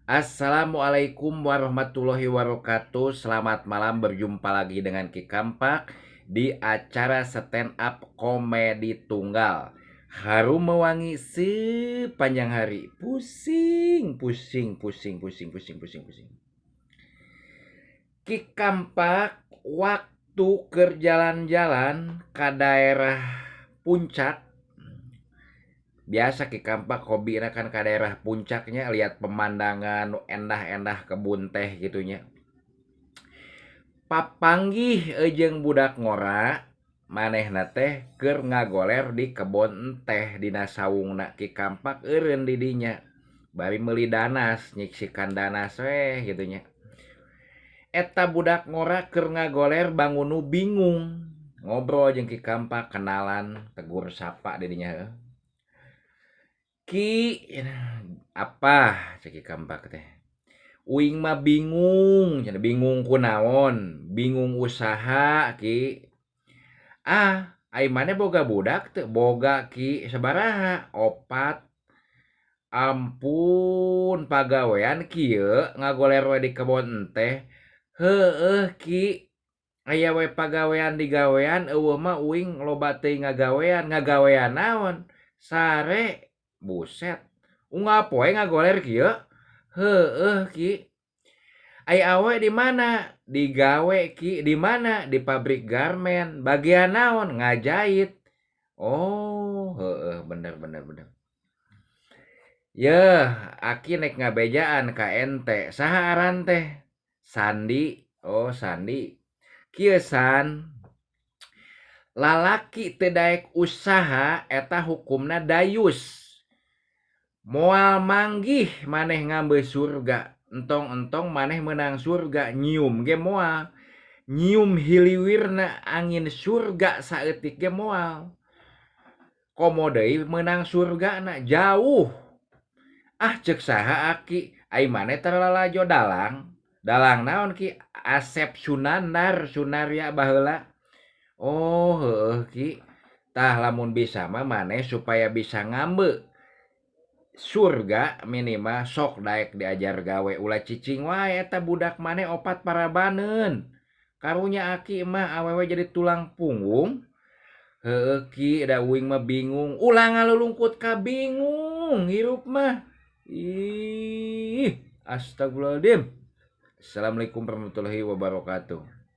Assalamualaikum warahmatullahi wabarakatuh. Selamat malam, berjumpa lagi dengan Ki Kampak di acara stand up komedi tunggal. Harum mewangi sepanjang hari. Pusing, pusing, pusing, pusing, pusing, pusing, pusing. Ki Kampak waktu kerjalan-jalan ke daerah puncak. Biasa Ki Kampak hobi kan ke daerah puncaknya lihat pemandangan endah-endah kebun teh gitunya. Papanggih ejeng budak ngora manehna teh keur ngagoler di kebon teh dina sawungna Ki Kampak eureun di dinya. Bari meuli danas nyiksikan danas we gitunya. Eta budak ngora keur ngagoler bangunu bingung. Ngobrol jeung Ki Kampak kenalan tegur sapa di dinya heuh. Ki apa ceki Kampak teh. Uing mah bingung, bingung kunaon, bingung usaha Ki. Ai maneh boga budak teu? Boga Ki, sabaraha? 4. Ampun, pagawean kieu ngagoler we di kebon teh. Heueuh Ki, aya we pagawean di gawean eueuh mah uing loba teuing ngagawean. Ngagawean naon? Sare. Buset. Unggal poe ngagoler kieu? Heueuh Ki. Ai awe di mana? Digawe Ki. Di mana? Di pabrik garmen. Bagian naon? Ngajait. Oh, heueuh bener bener bener. Yeuh, aki naik ngabejaan ka ente. Saha aran teh? Sandi. Oh, Sandi. Kieu San, lalaki teu daek usaha eta hukumna dayus. Moal manggih maneh ngambe surga. Entong-entong maneh menang surga. Nyium ge moal. Nyium hiliwirna angin surga saeutik ge moal. Komo deui menang surga na jauh. Cek saha aki. Ai maneh terlalajo dalang. Dalang naon Ki? Asep Sunandar, Sunaria baheula. Oh, heueuh Ki. Tah lamun bisa mah maneh supaya bisa ngambe surga minimal sok daek diajar gawe ulah cicing wae eta budak maneh 4 parabaneun. Karunya aki mah awewe jadi tulang punggung. Heueuh Ki, da uing mah bingung. Ulah ngalulungkut ka bingung hirup mah. Ih, astagfirullahaladzim. Assalamualaikum warahmatullahi wabarakatuh.